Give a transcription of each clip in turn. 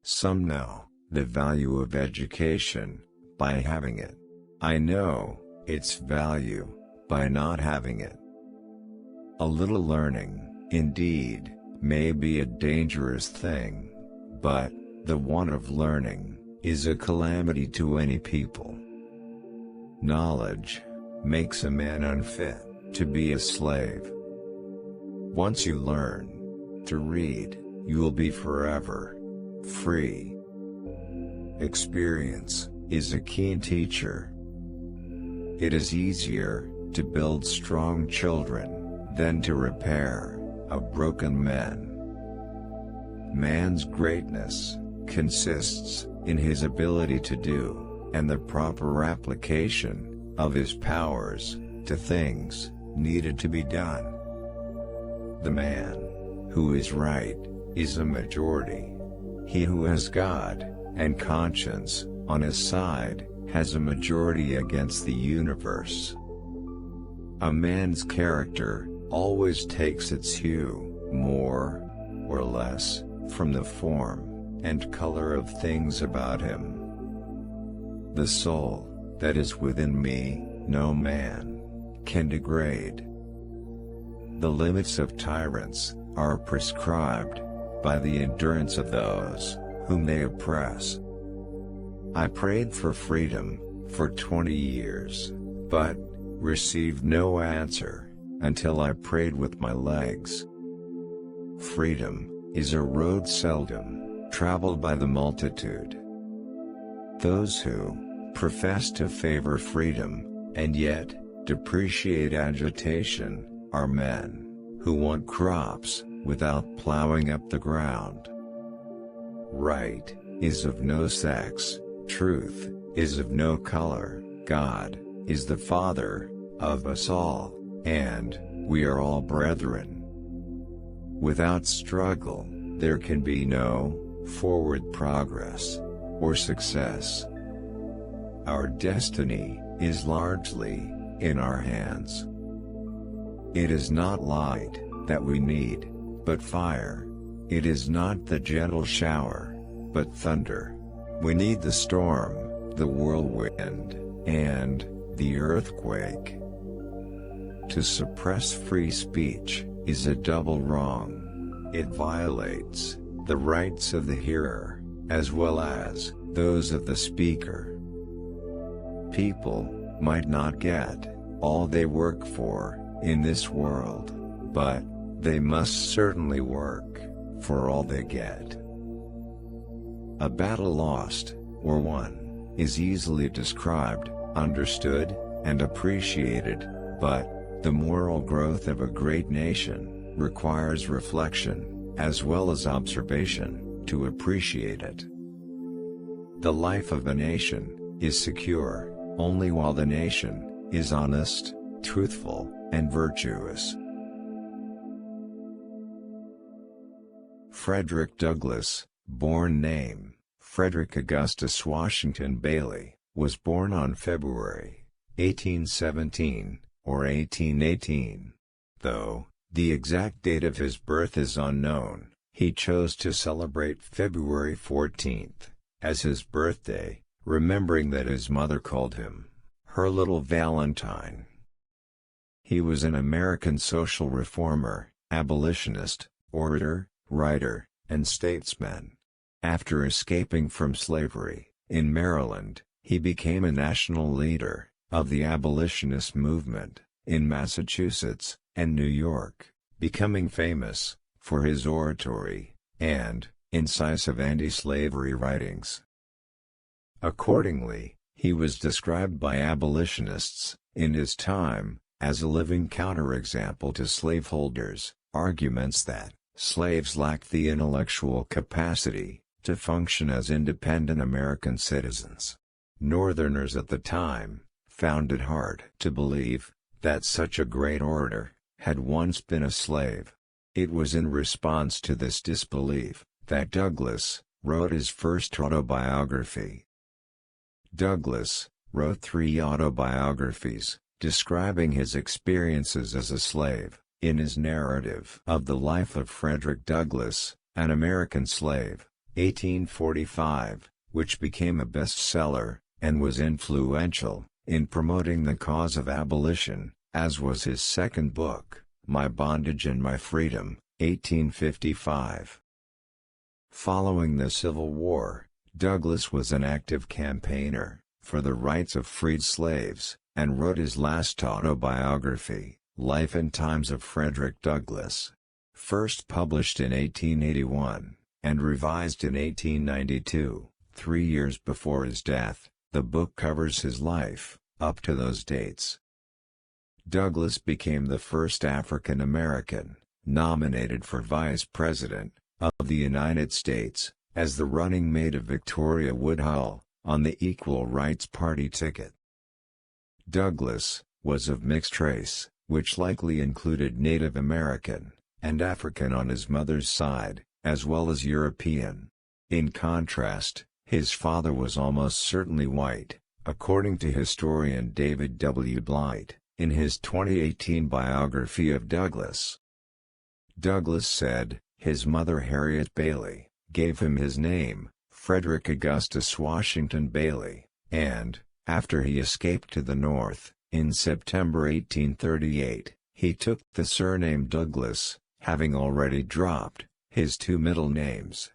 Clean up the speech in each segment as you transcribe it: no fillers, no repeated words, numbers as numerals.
Some know the value of education by having it. I know its value by not having it. A little learning, indeed, may be a dangerous thing, but the want of learning is a calamity to any people. Knowledge makes a man unfit to be a slave. Once you learn to read, you will be forever free. Experience is a keen teacher. It is easier to build strong children than to repair a broken man. Man's greatness consists in his ability to do, and the proper application of his powers to things needed to be done. The man who is right is a majority. He who has God and conscience on his side has a majority against the universe. A man's character always takes its hue, more or less, from the form and color of things about him. The soul that is within me, no man can degrade. The limits of tyrants are prescribed by the endurance of those whom they oppress. I prayed for freedom for 20 years, but received no answer until I prayed with my legs. Freedom is a road seldom traveled by the multitude. Those who profess to favor freedom and yet depreciate agitation are men who want crops without plowing up the ground. Right is of no sex, truth is of no color, God is the Father of us all, and we are all brethren. Without struggle, there can be no forward progress or success. Our destiny is largely in our hands. It is not light that we need, but fire. It is not the gentle shower, but thunder. We need the storm, the whirlwind, and the earthquake. To suppress free speech is a double wrong. It violates the rights of the hearer, as well as those of the speaker. People might not get all they work for in this world, but they must certainly work for all they get. A battle lost, or won, is easily described, understood, and appreciated, but the moral growth of a great nation requires reflection, as well as observation, to appreciate it. The life of a nation is secure only while the nation is honest, truthful, and virtuous. Frederick Douglass, born name, Frederick Augustus Washington Bailey, was born on February 1817, or 1818. Though the exact date of his birth is unknown, he chose to celebrate February 14th as his birthday, remembering that his mother called him her little Valentine. He was an American social reformer, abolitionist, orator, writer, and statesman. After escaping from slavery in Maryland, he became a national leader of the abolitionist movement in Massachusetts and New York, becoming famous for his oratory and incisive anti-slavery writings. Accordingly, he was described by abolitionists in his time as a living counterexample to slaveholders' arguments that slaves lacked the intellectual capacity to function as independent American citizens. Northerners at the time found it hard to believe that such a great orator had once been a slave. It was in response to this disbelief that Douglass wrote his first autobiography. Douglass wrote 3 autobiographies, describing his experiences as a slave. In his narrative of the life of Frederick Douglass, an American slave, 1845, which became a bestseller, and was influential in promoting the cause of abolition, as was his second book, My Bondage and My Freedom, 1855. Following the Civil War, Douglass was an active campaigner for the rights of freed slaves, and wrote his last autobiography, Life and Times of Frederick Douglass. First published in 1881, and revised in 1892, 3 years before his death, the book covers his life, up to those dates. Douglass became the first African American nominated for Vice President of the United States, as the running mate of Victoria Woodhull, on the Equal Rights Party ticket. Douglass was of mixed race, which likely included Native American and African on his mother's side, as well as European. In contrast, his father was almost certainly white, according to historian David W. Blight, in his 2018 biography of Douglass. Douglass said, his mother Harriet Bailey gave him his name, Frederick Augustus Washington Bailey, and, after he escaped to the North, in September 1838, he took the surname Douglass, having already dropped his two middle names.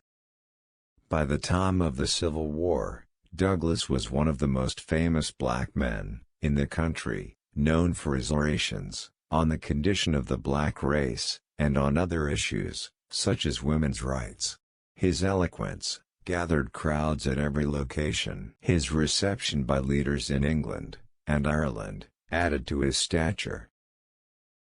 By the time of the Civil War, Douglass was one of the most famous black men in the country, known for his orations on the condition of the black race, and on other issues, such as women's rights. His eloquence gathered crowds at every location. His reception by leaders in England and Ireland added to his stature.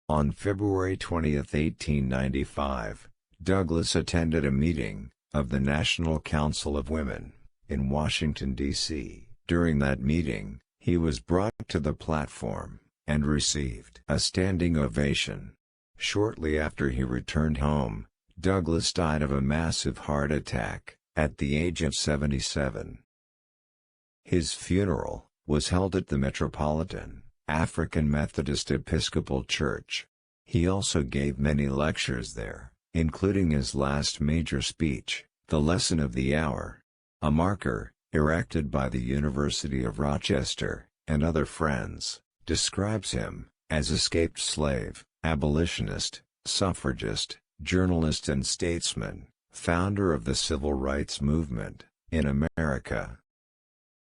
On February 20, 1895, Douglass attended a meeting of the National Council of Women in Washington, D.C. During that meeting, he was brought to the platform and received a standing ovation. Shortly after he returned home, Douglass died of a massive heart attack at the age of 77. His funeral was held at the Metropolitan African Methodist Episcopal Church. He also gave many lectures there, including his last major speech, The Lesson of the Hour. A marker, erected by the University of Rochester, and other friends, describes him as escaped slave, abolitionist, suffragist, journalist and statesman, founder of the civil rights movement in America.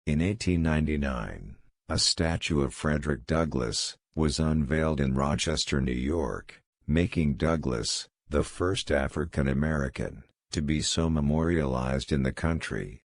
In 1899, a statue of Frederick Douglass was unveiled in Rochester, New York, making Douglass the first African American to be so memorialized in the country.